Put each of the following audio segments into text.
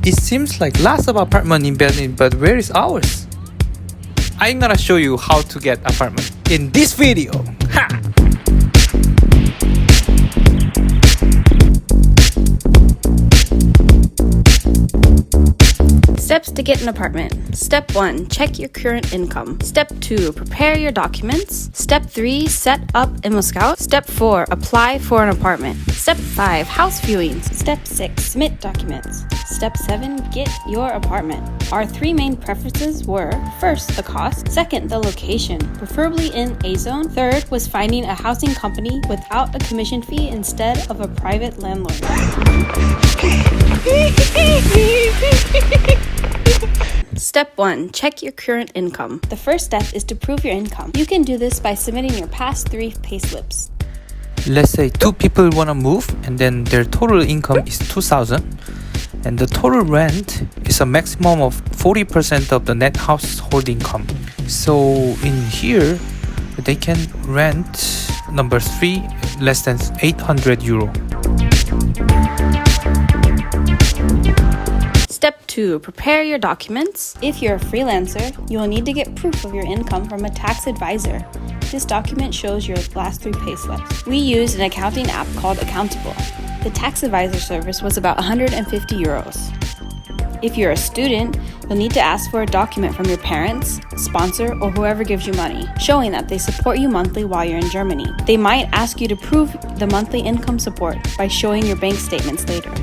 It seems like lots of apartment in Berlin, but where is ours? I'm gonna show you how to get apartment in this video. Ha! Steps to get an apartment. Step 1, check your current income. Step 2, prepare your documents. Step 3, set up ImmoScout. Step 4, apply for an apartment. Step 5, house viewings. Step 6, submit documents. Step 7, get your apartment. Our 3 main preferences were, first, the cost, second, the location, preferably in a zone, third was finding a housing company without a commission fee instead of a private landlord. Step 1, check your current income. The first step is to prove your income. You can do this by submitting your past 3 payslips. Let's say 2 people wanna move and then their total income is 2,000 and the total rent is a maximum of 40% of the net household income. So in here, they can rent number 3 less than 800 euro. Step 2, prepare your documents. If you're a freelancer, you will need to get proof of your income from a tax advisor. This document shows your last 3 payslips. We used an accounting app called Accountable. The tax advisor service was about 150 euros. If you're a student, you'll need to ask for a document from your parents, sponsor, or whoever gives you money, showing that they support you monthly while you're in Germany. They might ask you to prove the monthly income support by showing your bank statements later.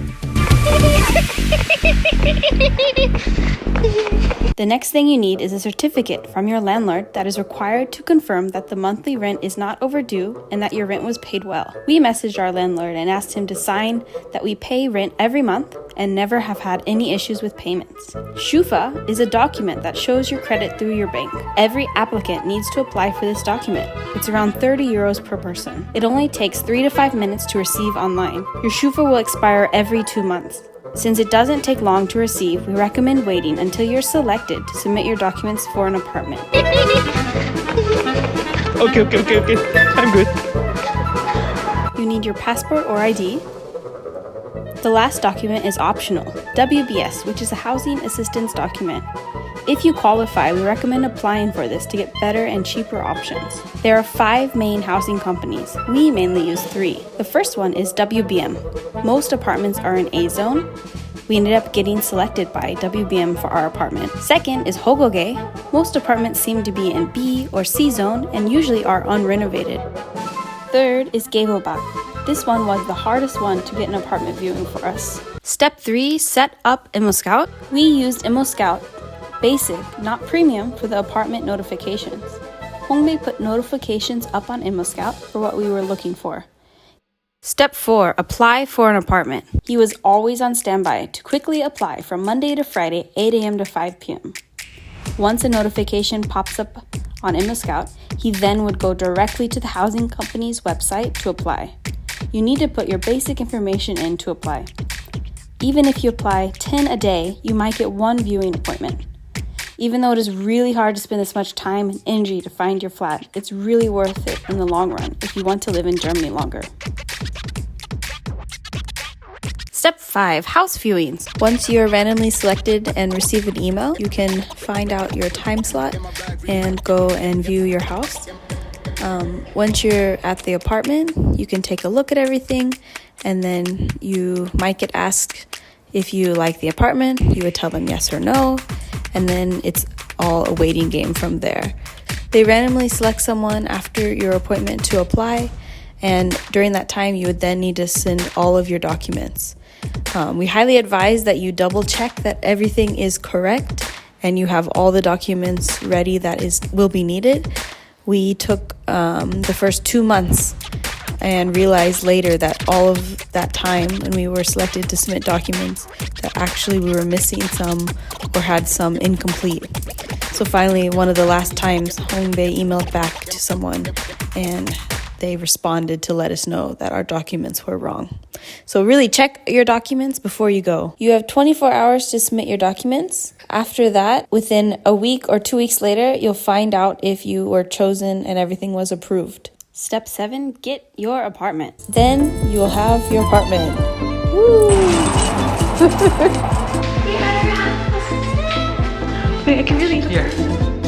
The next thing you need is a certificate from your landlord that is required to confirm that the monthly rent is not overdue and that your rent was paid well. We messaged our landlord and asked him to sign that we pay rent every month and never have had any issues with payments. Schufa is a document that shows your credit through your bank. Every applicant needs to apply for this document. It's around 30 euros per person. It only takes 3 to 5 minutes to receive online. Your Schufa will expire every 2 months. Since it doesn't take long to receive, we recommend waiting until you're selected to submit your documents for an apartment. Okay. I'm good. You need your passport or ID. The last document is optional, WBS, which is a housing assistance document. If you qualify, we recommend applying for this to get better and cheaper options. There are 5 main housing companies. We mainly use 3. The first one is WBM. Most apartments are in A zone. We ended up getting selected by WBM for our apartment. Second is Hogoge. Most apartments seem to be in B or C zone and usually are unrenovated. Third is Gabelbach. This one was the hardest one to get an apartment viewing for us. Step 3, set up ImmoScout. We used ImmoScout Basic, not Premium, for the apartment notifications. Hongmei put notifications up on ImmoScout for what we were looking for. Step 4, apply for an apartment. He was always on standby to quickly apply from Monday to Friday, 8 a.m. to 5 p.m. Once a notification pops up on ImmoScout, he then would go directly to the housing company's website to apply. You need to put your basic information in to apply. Even if you apply 10 a day, you might get 1 viewing appointment. Even though it is really hard to spend this much time and energy to find your flat, it's really worth it in the long run if you want to live in Germany longer. Step 5, house viewings. Once you're randomly selected and receive an email, you can find out your time slot and go and view your house. Once you're at the apartment, you can take a look at everything, and then you might get asked if you like the apartment. You would tell them yes or no, and then it's all a waiting game from there. They randomly select someone after your appointment to apply, and during that time, you would then need to send all of your documents. We highly advise that you double check that everything is correct and you have all the documents ready that will be needed. We took the first 2 months and realized later that all of that time when we were selected to submit documents that actually we were missing some or had some incomplete. So finally, one of the last times, Hongbei emailed back to someone and they responded to let us know that our documents were wrong. So really check your documents before you go. You have 24 hours to submit your documents. After that, within a week or 2 weeks later, you'll find out if you were chosen and everything was approved. Step 7, get your apartment. Then you'll have your apartment. Woo! I can really Here.